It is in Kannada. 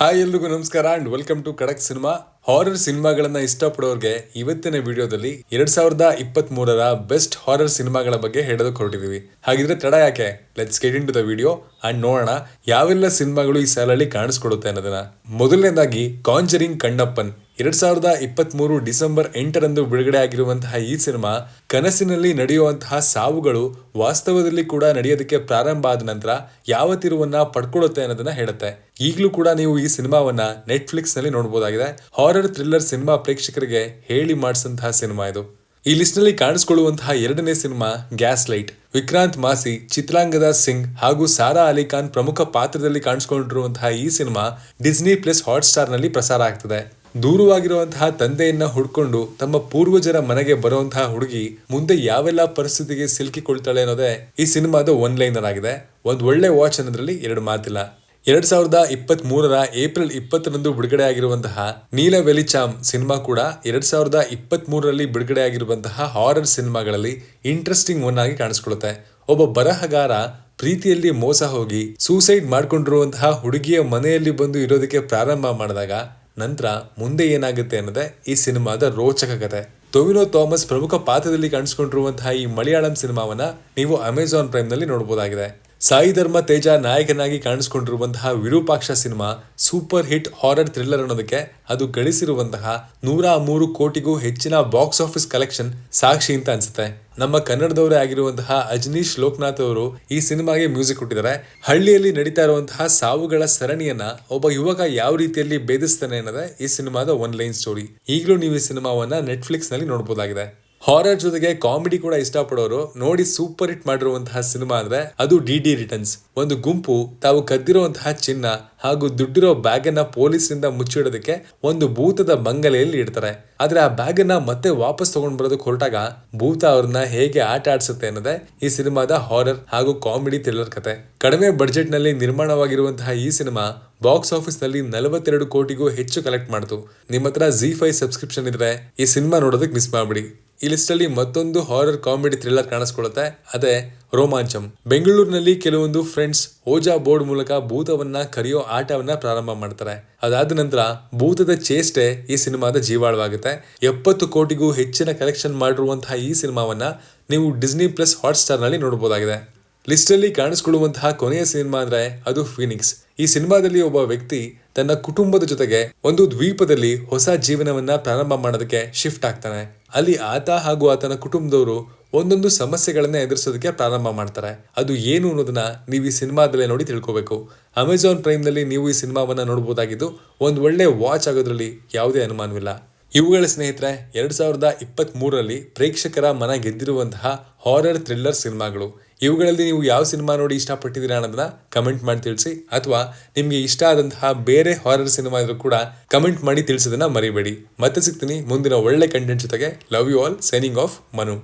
ಹಾಯ್ ಎಲ್ರಿಗೂ ನಮಸ್ಕಾರ ಅಂಡ್ ವೆಲ್ಕಮ್ ಟು ಖಡಕ್ ಸಿನಿಮಾ. ಹಾರರ್ ಸಿನಿಮಾಗಳನ್ನ ಇಷ್ಟಪಡೋರ್ಗೆ ಇವತ್ತಿನ ವಿಡಿಯೋದಲ್ಲಿ 2023ರ ಬೆಸ್ಟ್ ಹಾರರ್ ಸಿನಿಮಾಗಳ ಬಗ್ಗೆ ಹೇಳೋದಕ್ಕೆ ಹೊರಟಿದೀವಿ. ಹಾಗಿದ್ರೆ ತಡ ಯಾಕೆ, let's get into the video and ನೋಡೋಣ ಯಾವೆಲ್ಲ ಸಿನಿಮಾಗಳು ಈ ಸಾಲಲ್ಲಿ ಕಾಣಿಸ್ಕೊಡುತ್ತೆ ಅನ್ನೋದನ್ನ. ಮೊದಲನೇದಾಗಿ ಕಾಂಜರಿಂಗ್ ಕಣ್ಣಪ್ಪನ್. 2023 ಡಿಸೆಂಬರ್ 8ರಂದು ಬಿಡುಗಡೆ ಆಗಿರುವಂತಹ ಈ ಸಿನಿಮಾ ಕನಸಿನಲ್ಲಿ ನಡೆಯುವಂತಹ ಸಾವುಗಳು ವಾಸ್ತವದಲ್ಲಿ ಕೂಡ ನಡೆಯೋದಕ್ಕೆ ಪ್ರಾರಂಭ ಆದ ನಂತರ ಯಾವ ತಿರುವನ್ನ ಪಡ್ಕೊಳ್ಳುತ್ತೆ ಅನ್ನೋದನ್ನ ಹೇಳುತ್ತೆ. ಈಗಲೂ ಕೂಡ ನೀವು ಈ ಸಿನಿಮಾವನ್ನ ನೆಟ್ಫ್ಲಿಕ್ಸ್ ನಲ್ಲಿ ನೋಡಬಹುದಾಗಿದೆ. ಹಾರರ್ ಥ್ರಿಲ್ಲರ್ ಸಿನಿಮಾ ಪ್ರೇಕ್ಷಕರಿಗೆ ಹೇಳಿ ಮಾಡಿಸಿದಂತಹ ಸಿನಿಮಾ ಇದು. ಈ ಲಿಸ್ಟ್ ನಲ್ಲಿ ಕಾಣಿಸಿಕೊಳ್ಳುವಂತಹ ಎರಡನೇ cinema Gaslight. Vikrant Massey, Chitrangada Singh ಹಾಗೂ ಸಾರಾ ಅಲಿ ಖಾನ್ ಪ್ರಮುಖ ಪಾತ್ರದಲ್ಲಿ ಕಾಣಿಸಿಕೊಂಡಿರುವಂತಹ ಈ cinema Disney plus Hotstar ನಲ್ಲಿ ಪ್ರಸಾರ ಆಗ್ತದೆ. ದೂರವಾಗಿರುವಂತಹ ತಂದೆಯನ್ನ ಹುಡ್ಕೊಂಡು ತಮ್ಮ ಪೂರ್ವಜರ ಮನೆಗೆ ಬರುವಂತಹ ಹುಡುಗಿ ಮುಂದೆ ಯಾವೆಲ್ಲ ಪರಿಸ್ಥಿತಿಗೆ ಸಿಲುಕಿಕೊಳ್ತಾಳೆ ಅನ್ನೋದೇ ಈ ಸಿನಿಮಾದ ಒನ್ ಲೈನರ್ ಆಗಿದೆ. ಒಂದ್ ಒಳ್ಳೆ ವಾಚ್ ಅನ್ನೋದ್ರಲ್ಲಿ ಎರಡು ಮಾತಿಲ್ಲ. 2023ರ ಏಪ್ರಿಲ್ 20ರಂದು ಬಿಡುಗಡೆ ಆಗಿರುವಂತಹ ನೀಲ ವೆಲಿಚಾಮ್ ಸಿನಿಮಾ ಕೂಡ 2023ರಲ್ಲಿ ಬಿಡುಗಡೆ ಆಗಿರುವಂತಹ ಹಾರರ್ ಸಿನಿಮಾಗಳಲ್ಲಿ ಇಂಟ್ರೆಸ್ಟಿಂಗ್ ಒನ್ ಆಗಿ ಕಾಣಿಸ್ಕೊಳ್ಳುತ್ತೆ. ಒಬ್ಬ ಬರಹಗಾರ ಪ್ರೀತಿಯಲ್ಲಿ ಮೋಸ ಹೋಗಿ ಸೂಸೈಡ್ ಮಾಡ್ಕೊಂಡಿರುವಂತಹ ಹುಡುಗಿಯ ಮನೆಯಲ್ಲಿ ಬಂದು ಇರೋದಕ್ಕೆ ಪ್ರಾರಂಭ ಮಾಡಿದಾಗ ನಂತರ ಮುಂದೆ ಏನಾಗುತ್ತೆ ಅನ್ನೋದೇ ಈ ಸಿನಿಮಾದ ರೋಚಕ ಕತೆ. ಟೊವಿನೋ ಥಾಮಸ್ ಪ್ರಮುಖ ಪಾತ್ರದಲ್ಲಿ ಕಾಣಿಸಿಕೊಂಡಿರುವಂತಹ ಈ ಮಲಯಾಳಂ ಸಿನಿಮಾವನ್ನ ನೀವು ಅಮೆಜಾನ್ ಪ್ರೈಮ್ ನಲ್ಲಿ ನೋಡಬಹುದಾಗಿದೆ. ಸಾಯಿ ಧರ್ಮ ತೇಜ ನಾಯಕನಾಗಿ ಕಾಣಿಸಿಕೊಂಡಿರುವಂತಹ Virupaksha cinema super hit horror thriller ಅನ್ನೋದಕ್ಕೆ ಅದು ಗಳಿಸಿರುವಂತಹ 103 ಕೋಟಿಗೂ ಹೆಚ್ಚಿನ ಬಾಕ್ಸ್ ಆಫೀಸ್ ಕಲೆಕ್ಷನ್ ಸಾಕ್ಷಿ ಅಂತ ಅನ್ಸುತ್ತೆ. ನಮ್ಮ ಕನ್ನಡದವರೇ ಆಗಿರುವಂತಹ ಅಜನೀಶ್ ಲೋಕನಾಥ್ ಅವರು ಈ ಸಿನಿಮಾಗೆ ಮ್ಯೂಸಿಕ್ ಕೊಟ್ಟಿದ್ದಾರೆ. ಹಳ್ಳಿಯಲ್ಲಿ ನಡೀತಾ ಇರುವಂತಹ ಸಾವುಗಳ ಸರಣಿಯನ್ನ ಒಬ್ಬ ಯುವಕ ಯಾವ ರೀತಿಯಲ್ಲಿ ಭೇದಿಸ್ತಾನೆ ಅನ್ನೋದೇ ಈ ಸಿನಿಮಾದ ಒನ್ ಲೈನ್ ಸ್ಟೋರಿ. ಈಗಲೂ ನೀವು ಈ ಸಿನಿಮಾವನ್ನ ನೆಟ್ಫ್ಲಿಕ್ಸ್ ನಲ್ಲಿ ನೋಡಬಹುದಾಗಿದೆ. ಹಾರರ್ ಜೊತೆಗೆ ಕಾಮಿಡಿ ಕೂಡ ಇಷ್ಟಪಡೋರು ನೋಡಿ ಸೂಪರ್ ಹಿಟ್ ಮಾಡಿರುವಂತಹ ಸಿನಿಮಾ ಅಂದ್ರೆ ಅದು ಡಿ ರಿಟರ್ನ್ಸ್. ಒಂದು ಗುಂಪು ತಾವು ಕದ್ದಿರುವಂತಹ ಚಿನ್ನ ಹಾಗೂ ದುಡ್ಡಿರೋ ಬ್ಯಾಗ್ ಅನ್ನ ಪೊಲೀಸರಿಂದ ಮುಚ್ಚಿಡೋದಕ್ಕೆ ಒಂದು ಭೂತದ ಬಂಗಲೆಯಲ್ಲಿ ಇಡ್ತಾರೆ. ಆದ್ರೆ ಆ ಬ್ಯಾಗ್ ಅನ್ನ ಮತ್ತೆ ವಾಪಸ್ ತಗೊಂಡ್ ಬರೋದಕ್ಕೆ ಹೊರಟಾಗ ಭೂತ ಅವ್ರನ್ನ ಹೇಗೆ ಆಟ ಆಡ್ಸುತ್ತೆ ಅನ್ನೋದೇ ಈ ಸಿನಿಮಾದ ಹಾರರ್ ಹಾಗೂ ಕಾಮಿಡಿ ಥ್ರಿಲ್ಲರ್ ಕತೆ. ಕಡಿಮೆ ಬಡ್ಜೆಟ್ ನಲ್ಲಿ ನಿರ್ಮಾಣವಾಗಿರುವಂತಹ ಈ ಸಿನಿಮಾ ಬಾಕ್ಸ್ ಆಫೀಸ್ ನಲ್ಲಿ 42 ಕೋಟಿಗೂ ಹೆಚ್ಚು ಕಲೆಕ್ಟ್ ಮಾಡಿತು. ನಿಮ್ಮ ಹತ್ರ ZEE5 ಸಬ್ಸ್ಕ್ರಿಪ್ಷನ್ ಇದ್ರೆ ಈ ಸಿನಿಮಾ ನೋಡೋದಕ್ಕೆ ಮಿಸ್ ಮಾಡ್ಬಿಡಿ. ಈ ಲಿಸ್ಟ್ ಅಲ್ಲಿ ಮತ್ತೊಂದು ಹಾರರ್ ಕಾಮಿಡಿ ಥ್ರಿಲ್ಲರ್ ಕಾಣಿಸ್ಕೊಳ್ಳುತ್ತೆ, ಅದೇ ರೋಮಾಂಚಂ. ಬೆಂಗಳೂರಿನಲ್ಲಿ ಕೆಲವೊಂದು ಫ್ರೆಂಡ್ಸ್ ಓಜಾ ಬೋರ್ಡ್ ಮೂಲಕ ಭೂತವನ್ನ ಕರೆಯೋ ಆಟವನ್ನ ಪ್ರಾರಂಭ ಮಾಡ್ತಾರೆ. ಅದಾದ ನಂತರ ಭೂತದ ಚೇಷ್ಟೆ ಈ ಸಿನಿಮಾದ ಜೀವಾಳವಾಗುತ್ತೆ. 70 ಕೋಟಿಗೂ ಹೆಚ್ಚಿನ ಕಲೆಕ್ಷನ್ ಮಾಡಿರುವಂತಹ ಈ ಸಿನಿಮಾವನ್ನ ನೀವು ಡಿಸ್ನಿ ಪ್ಲಸ್ ಹಾಟ್ ಸ್ಟಾರ್ ನಲ್ಲಿ ನೋಡಬಹುದಾಗಿದೆ. ಲಿಸ್ಟ್ ಅಲ್ಲಿ ಕಾಣಿಸ್ಕೊಳ್ಳುವಂತಹ ಕೊನೆಯ ಸಿನಿಮಾ ಅಂದ್ರೆ ಅದು ಫೀನಿಕ್ಸ್. ಈ ಸಿನಿಮಾದಲ್ಲಿ ಒಬ್ಬ ವ್ಯಕ್ತಿ ತನ್ನ ಕುಟುಂಬದ ಜೊತೆಗೆ ಒಂದು ದ್ವೀಪದಲ್ಲಿ ಹೊಸ ಜೀವನವನ್ನ ಪ್ರಾರಂಭ ಮಾಡೋದಕ್ಕೆ ಶಿಫ್ಟ್ ಆಗ್ತಾನೆ. ಅಲ್ಲಿ ಆತ ಹಾಗೂ ಆತನ ಕುಟುಂಬದವರು ಒಂದೊಂದು ಸಮಸ್ಯೆಗಳನ್ನ ಎದುರಿಸೋದಕ್ಕೆ ಪ್ರಾರಂಭ ಮಾಡ್ತಾರೆ. ಅದು ಏನು ಅನ್ನೋದನ್ನ ನೀವು ಈ ಸಿನಿಮಾದಲ್ಲೇ ನೋಡಿ ತಿಳ್ಕೋಬೇಕು. ಅಮೆಜಾನ್ ಪ್ರೈಮ್ ನಲ್ಲಿ ನೀವು ಈ ಸಿನಿಮಾವನ್ನ ನೋಡಬಹುದಾಗಿದ್ದು ಒಂದು ಒಳ್ಳೆ ವಾಚ್ ಆಗೋದ್ರಲ್ಲಿ ಯಾವುದೇ ಅನುಮಾನವಿಲ್ಲ. ಇವುಗಳ ಸ್ನೇಹಿತರೆ 2023ರಲ್ಲಿ ಪ್ರೇಕ್ಷಕರ ಮನ ಗೆದ್ದಿರುವಂತಹ ಹಾರರ್ ಥ್ರಿಲ್ಲರ್ ಸಿನಿಮಾಗಳು. ಇವುಗಳಲ್ಲಿ ನೀವು ಯಾವ ಸಿನಿಮಾ ನೋಡಿ ಇಷ್ಟಪಟ್ಟಿದ್ದೀರಾ ಅನ್ನೋದನ್ನ ಕಮೆಂಟ್ ಮಾಡಿ ತಿಳಿಸಿ. ಅಥವಾ ನಿಮ್ಗೆ ಇಷ್ಟ ಆದಂತಹ ಬೇರೆ ಹಾರರ್ ಸಿನಿಮಾ ಇದ್ರೂ ಕೂಡ ಕಮೆಂಟ್ ಮಾಡಿ ತಿಳಿಸೋದನ್ನ ಮರಿಬೇಡಿ. ಮತ್ತೆ ಸಿಗ್ತೀನಿ ಮುಂದಿನ ಒಳ್ಳೆ ಕಂಟೆಂಟ್ ಜೊತೆಗೆ. Love you all. Signing off, Manu.